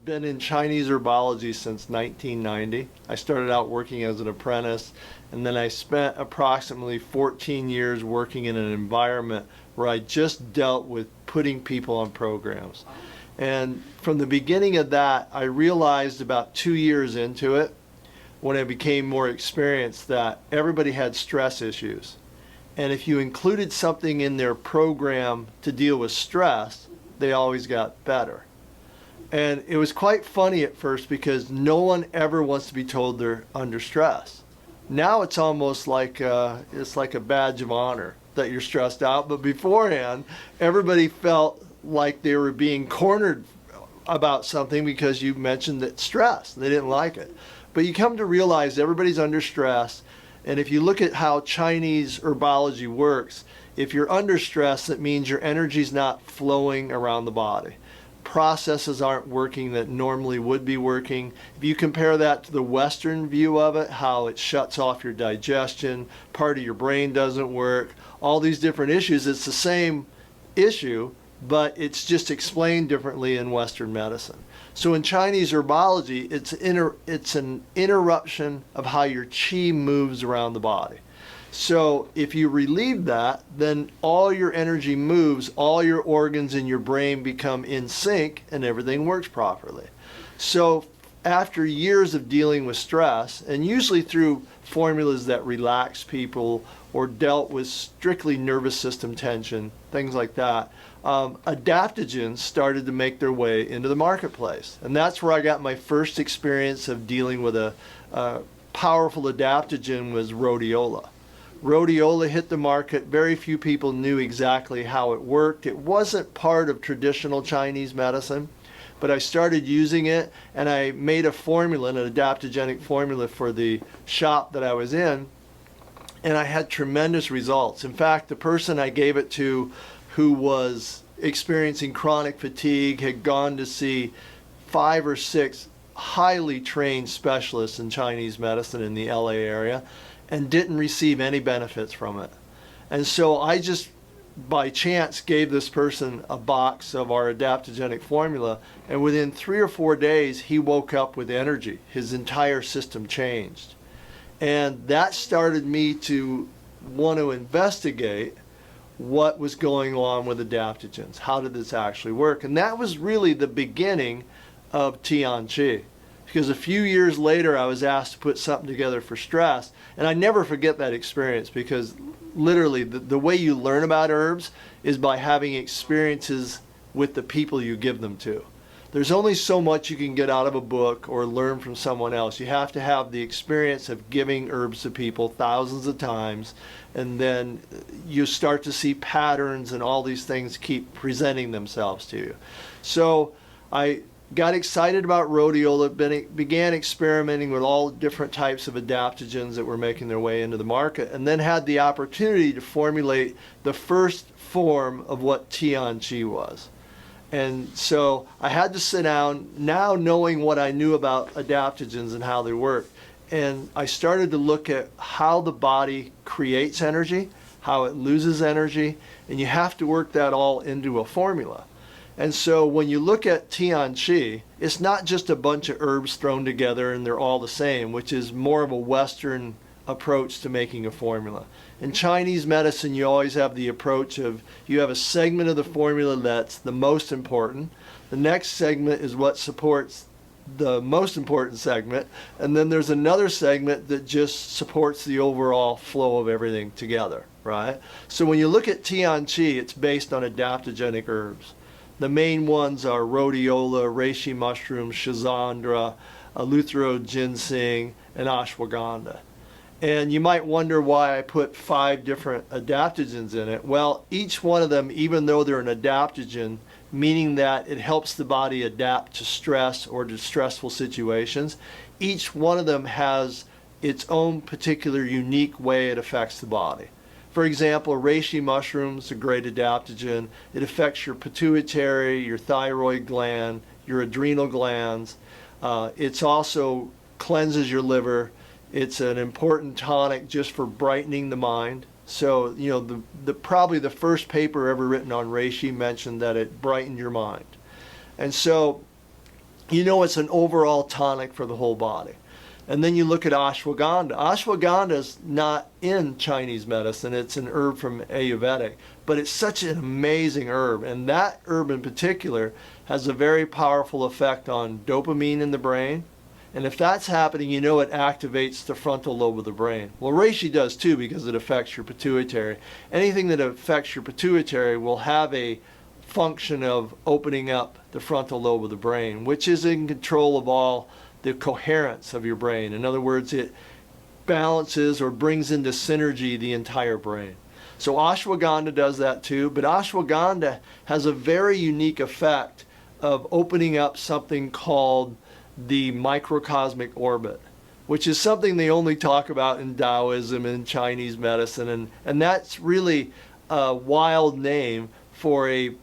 been in Chinese herbology since 1990. I started out working as an apprentice, and then I spent approximately 14 years working in an environment where I just dealt with putting people on programs. And from the beginning of that, I realized about 2 years into it, when I became more experienced, that everybody had stress issues. And if you included something in their program to deal with stress, they always got better. And it was quite funny at first because no one ever wants to be told they're under stress. Now it's almost like it's like a badge of honor that you're stressed out. But beforehand, everybody felt like they were being cornered about something because you mentioned that stress. They didn't like it. But you come to realize everybody's under stress. And if you look at how Chinese herbology works, if you're under stress, that means your energy's not flowing around the body. Processes aren't working that normally would be working. If you compare that to the Western view of it, how it shuts off your digestion, part of your brain doesn't work, all these different issues, it's the same issue, but it's just explained differently in Western medicine. So in Chinese herbology, it's an interruption of how your qi moves around the body. So if you relieve that, then all your energy moves, all your organs in your brain become in sync, and everything works properly. So after years of dealing with stress, and usually through formulas that relax people or dealt with strictly nervous system tension, things like that, adaptogens started to make their way into the marketplace. And that's where I got my first experience of dealing with a powerful adaptogen was Rhodiola. Rhodiola hit the market. Very few people knew exactly how it worked. It wasn't part of traditional Chinese medicine, but I started using it, and I made a formula, an adaptogenic formula for the shop that I was in, and I had tremendous results. In fact, the person I gave it to, who was experiencing chronic fatigue, had gone to see 5 or 6 highly trained specialists in Chinese medicine in the LA area, and didn't receive any benefits from it. And so I just, by chance, gave this person a box of our adaptogenic formula, and within 3 or 4 days, he woke up with energy. His entire system changed. And that started me to want to investigate what was going on with adaptogens. How did this actually work? And that was really the beginning of TianChi. Because a few years later, I was asked to put something together for stress. And I never forget that experience, because literally the way you learn about herbs is by having experiences with the people you give them to. There's only so much you can get out of a book or learn from someone else. You have to have the experience of giving herbs to people thousands of times, and then you start to see patterns, and all these things keep presenting themselves to you. So I got excited about Rhodiola, began experimenting with all different types of adaptogens that were making their way into the market, and then had the opportunity to formulate the first form of what TianChi was. And so I had to sit down, now knowing what I knew about adaptogens and how they work, and I started to look at how the body creates energy, how it loses energy, and you have to work that all into a formula. And so when you look at TianChi, it's not just a bunch of herbs thrown together and they're all the same, which is more of a Western approach to making a formula. In Chinese medicine, you always have the approach of, you have a segment of the formula that's the most important. The next segment is what supports the most important segment. And then there's another segment that just supports the overall flow of everything together, right? So when you look at TianChi, it's based on adaptogenic herbs. The main ones are Rhodiola, Reishi Mushrooms, Schizandra, Eleuthero ginseng, and Ashwagandha. And you might wonder why I put 5 different adaptogens in it. Well, each one of them, even though they're an adaptogen, meaning that it helps the body adapt to stress or to stressful situations, each one of them has its own particular unique way it affects the body. For example, reishi mushrooms, a great adaptogen. It affects your pituitary, your thyroid gland, your adrenal glands. It's also cleanses your liver. It's an important tonic just for brightening the mind. So, you know, probably the first paper ever written on reishi mentioned that it brightened your mind. And so you know it's an overall tonic for the whole body. And then you look at ashwagandha. Ashwagandha is not in Chinese medicine. It's an herb from Ayurvedic, but it's such an amazing herb. And that herb in particular has a very powerful effect on dopamine in the brain. And if that's happening, you know it activates the frontal lobe of the brain. Well, reishi does too, because it affects your pituitary. Anything that affects your pituitary will have a function of opening up the frontal lobe of the brain, which is in control of all the coherence of your brain. In other words, it balances or brings into synergy the entire brain. So ashwagandha does that too, but ashwagandha has a very unique effect of opening up something called the microcosmic orbit, which is something they only talk about in Taoism and Chinese medicine, and that's really a wild name for a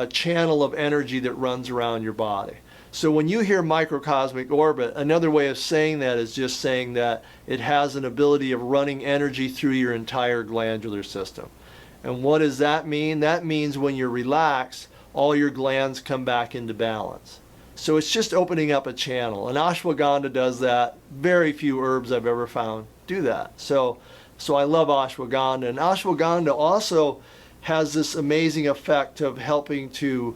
channel of energy that runs around your body. So when you hear microcosmic orbit, another way of saying that is just saying that it has an ability of running energy through your entire glandular system. And what does that mean? That means when you're relaxed, all your glands come back into balance. So it's just opening up a channel. And ashwagandha does that. Very few herbs I've ever found do that. So I love ashwagandha. And ashwagandha also has this amazing effect of helping to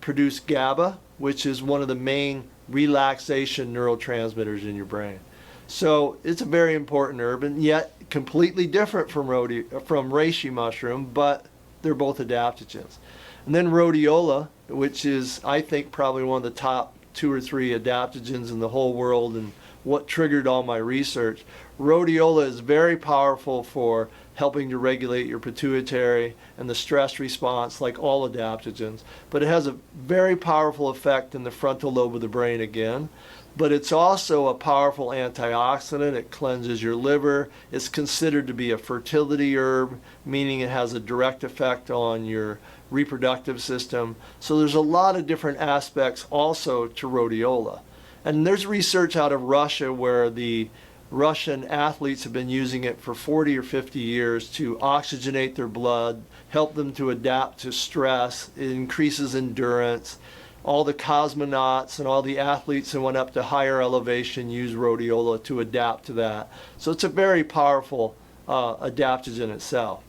produce GABA, which is one of the main relaxation neurotransmitters in your brain. So it's a very important herb, and yet completely different from reishi mushroom, but they're both adaptogens. And then rhodiola, which is, I think, probably one of the top 2 or 3 adaptogens in the whole world, and what triggered all my research. Rhodiola is very powerful for helping to regulate your pituitary and the stress response, like all adaptogens. But it has a very powerful effect in the frontal lobe of the brain again. But it's also a powerful antioxidant. It cleanses your liver. It's considered to be a fertility herb, meaning it has a direct effect on your reproductive system. So there's a lot of different aspects also to rhodiola. And there's research out of Russia where the Russian athletes have been using it for 40 or 50 years to oxygenate their blood, help them to adapt to stress. It increases endurance. All the cosmonauts and all the athletes that went up to higher elevation use rhodiola to adapt to that. So it's a very powerful adaptogen itself.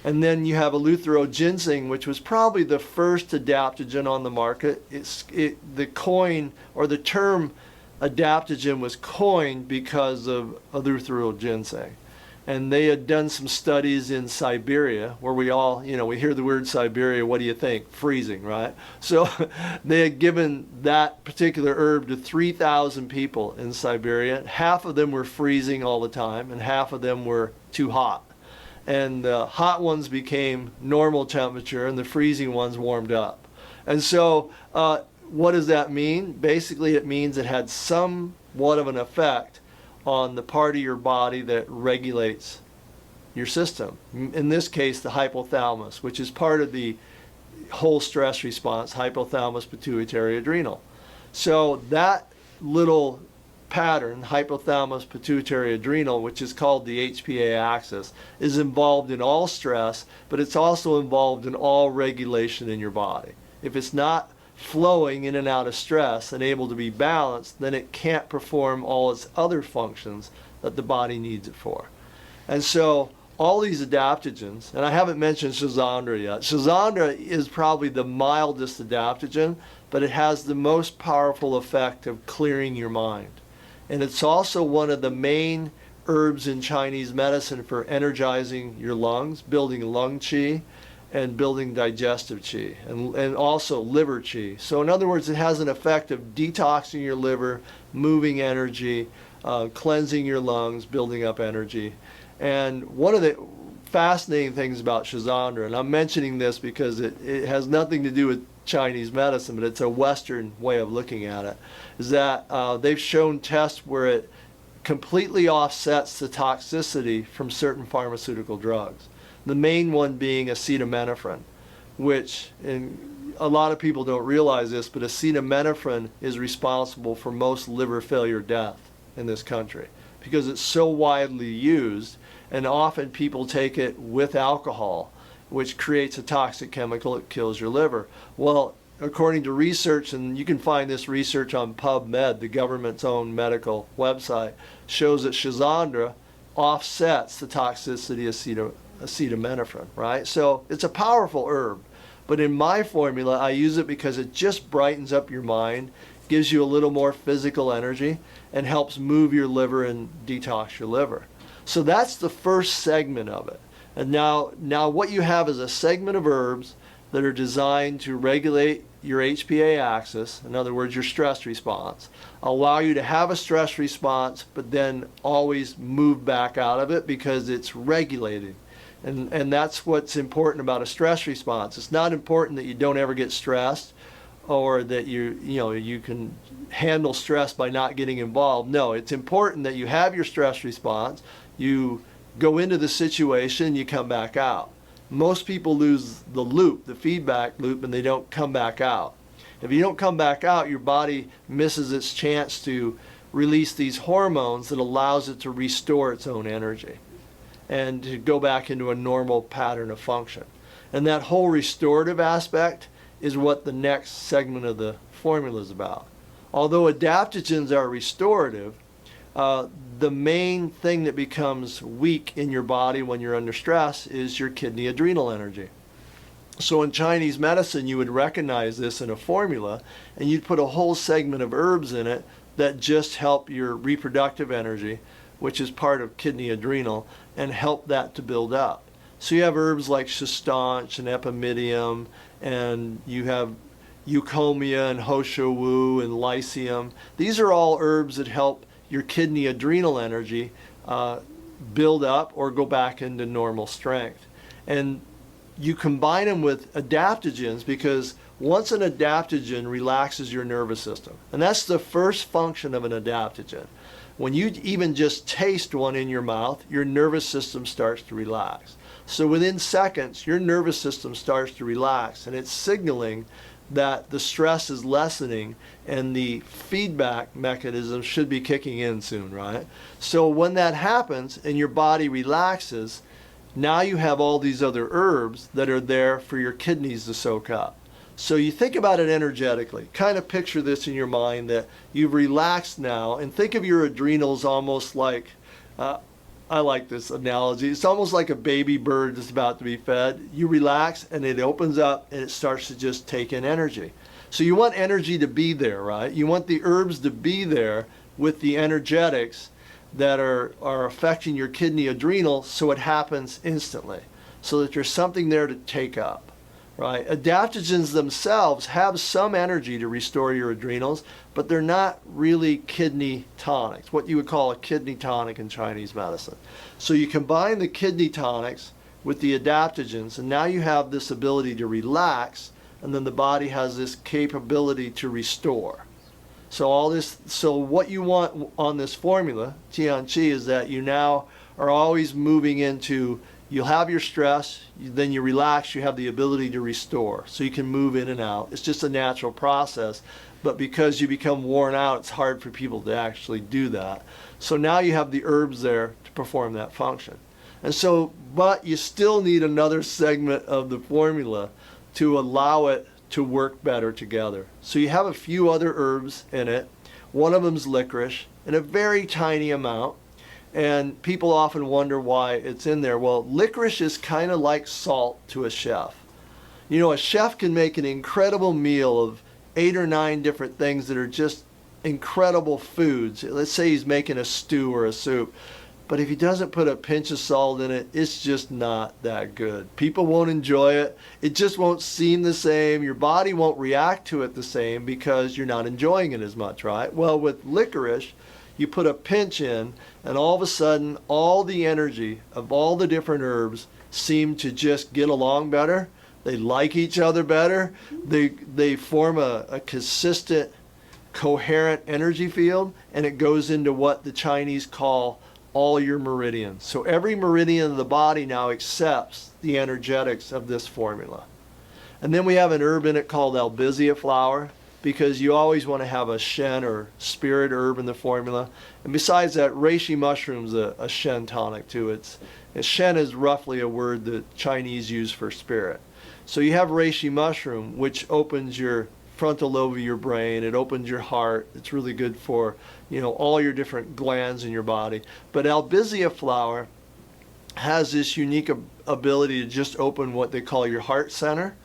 And then you have eleutheroginseng, which was probably the first adaptogen on the market. The coin, or the term adaptogen, was coined because of eleutheroginseng. And they had done some studies in Siberia, where we all, we hear the word Siberia, what do you think? Freezing, right? So they had given that particular herb to 3,000 people in Siberia. Half of them were freezing all the time, and half of them were too hot. And the hot ones became normal temperature, and the freezing ones warmed up. And so what does that mean? Basically, it means it had somewhat of an effect on the part of your body that regulates your system. In this case, the hypothalamus, which is part of the whole stress response, hypothalamus, pituitary, adrenal. So that little pattern, hypothalamus, pituitary, adrenal, which is called the HPA axis, is involved in all stress, but it's also involved in all regulation in your body. If it's not flowing in and out of stress and able to be balanced, then it can't perform all its other functions that the body needs it for. And so all these adaptogens, and I haven't mentioned Schizandra yet. Schizandra is probably the mildest adaptogen, but it has the most powerful effect of clearing your mind. And it's also one of the main herbs in Chinese medicine for energizing your lungs, building lung qi, and building digestive qi, and also liver qi. So in other words, it has an effect of detoxing your liver, moving energy, cleansing your lungs, building up energy. And one of the fascinating things about Schizandra, and I'm mentioning this because it has nothing to do with Chinese medicine, but it's a Western way of looking at it, is that they've shown tests where it completely offsets the toxicity from certain pharmaceutical drugs. The main one being acetaminophen, which, and a lot of people don't realize this, but acetaminophen is responsible for most liver failure death in this country because it's so widely used, and often people take it with alcohol, which creates a toxic chemical that kills your liver. Well, according to research, and you can find this research on PubMed, the government's own medical website, shows that Schizandra offsets the toxicity of acetaminophen, right? So it's a powerful herb. But in my formula, I use it because it just brightens up your mind, gives you a little more physical energy, and helps move your liver and detox your liver. So that's the first segment of it. And now what you have is a segment of herbs that are designed to regulate your HPA axis, in other words, your stress response, allow you to have a stress response, but then always move back out of it because it's regulated. And that's what's important about a stress response. It's not important that you don't ever get stressed or that you can handle stress by not getting involved. No, it's important that you have your stress response, you go into the situation, you come back out. Most people lose the loop, the feedback loop, and they don't come back out. If you don't come back out, your body misses its chance to release these hormones that allows it to restore its own energy and to go back into a normal pattern of function. And that whole restorative aspect is what the next segment of the formula is about. Although adaptogens are restorative, the main thing that becomes weak in your body when you're under stress is your kidney adrenal energy. So in Chinese medicine, you would recognize this in a formula, and you'd put a whole segment of herbs in it that just help your reproductive energy, which is part of kidney adrenal, and help that to build up. So you have herbs like shistanch and epimedium, and you have eucomia and hoshowu and lycium. These are all herbs that help your kidney adrenal energy build up or go back into normal strength. And you combine them with adaptogens because once an adaptogen relaxes your nervous system, and that's the first function of an adaptogen. When you even just taste one in your mouth, your nervous system starts to relax. So within seconds, your nervous system starts to relax, and it's signaling that the stress is lessening and the feedback mechanism should be kicking in soon, right? So when that happens and your body relaxes, now you have all these other herbs that are there for your kidneys to soak up. So you think about it energetically. Kind of picture this in your mind that you've relaxed now, and think of your adrenals almost like, I like this analogy, it's almost like a baby bird that's about to be fed. You relax and it opens up and it starts to just take in energy. So you want energy to be there, right? You want the herbs to be there with the energetics that are affecting your kidney adrenal so it happens instantly, so that there's something there to take up. Right? Adaptogens themselves have some energy to restore your adrenals, but they're not really kidney tonics, what you would call a kidney tonic in Chinese medicine. So you combine the kidney tonics with the adaptogens, and now you have this ability to relax, and then the body has this capability to restore. So what you want on this formula, TianChi, is that you now are always moving into, you'll have your stress, then you relax, you have the ability to restore. So you can move in and out. It's just a natural process. But because you become worn out, it's hard for people to actually do that. So now you have the herbs there to perform that function. And so, but you still need another segment of the formula to allow it to work better together. So you have a few other herbs in it. One of them is licorice in a very tiny amount. And people often wonder why it's in there. Well, licorice is kind of like salt to a chef. You know, a chef can make an incredible meal of 8 or 9 different things that are just incredible foods. Let's say he's making a stew or a soup. But if he doesn't put a pinch of salt in it, it's just not that good. People won't enjoy it. It just won't seem the same. Your body won't react to it the same because you're not enjoying it as much, right? Well, with licorice, you put a pinch in, and all of a sudden, all the energy of all the different herbs seem to just get along better. They like each other better. They form a consistent, coherent energy field, and it goes into what the Chinese call all your meridians. So every meridian of the body now accepts the energetics of this formula. And then we have an herb in it called albizia flower, because you always want to have a Shen or spirit herb in the formula. And besides that, Reishi Mushrooms a Shen tonic too. Shen is roughly a word that Chinese use for spirit. So you have reishi mushroom, which opens your frontal lobe of your brain. It opens your heart. It's really good for, all your different glands in your body. But albizia flower has this unique ability to just open what they call your heart center.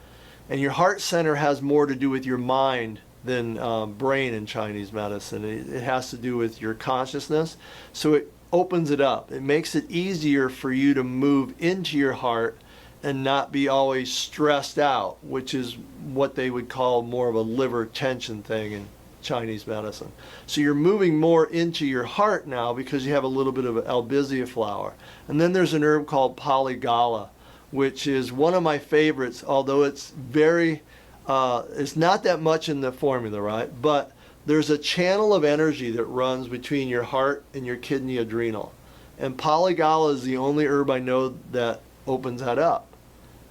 And your heart center has more to do with your mind than brain in Chinese medicine. It has to do with your consciousness. So it opens it up. It makes it easier for you to move into your heart and not be always stressed out, which is what they would call more of a liver tension thing in Chinese medicine. So you're moving more into your heart now because you have a little bit of albizia flower. And then there's an herb called Polygala, which is one of my favorites, although it's it's not that much in the formula, right? But there's a channel of energy that runs between your heart and your kidney adrenal. And Polygala is the only herb I know that opens that up.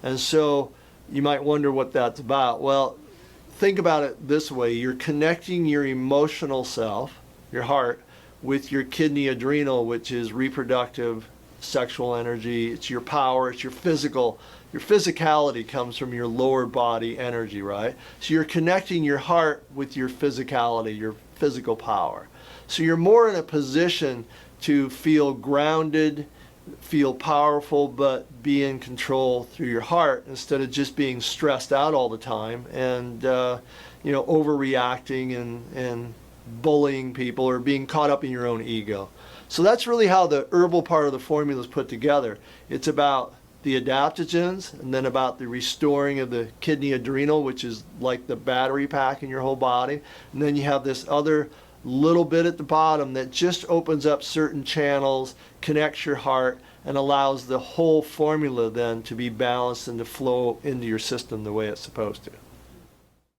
And so you might wonder what that's about. Well, think about it this way. You're connecting your emotional self, your heart, with your kidney adrenal, which is reproductive, sexual energy. It's your power, it's your physical. Your physicality comes from your lower body energy, right? So you're connecting your heart with your physicality, your physical power. So you're more in a position to feel grounded, feel powerful, but be in control through your heart instead of just being stressed out all the time and overreacting and bullying people or being caught up in your own ego. So that's really how the herbal part of the formula is put together. It's about the adaptogens and then about the restoring of the kidney adrenal, which is like the battery pack in your whole body. And then you have this other little bit at the bottom that just opens up certain channels, connects your heart, and allows the whole formula then to be balanced and to flow into your system the way it's supposed to.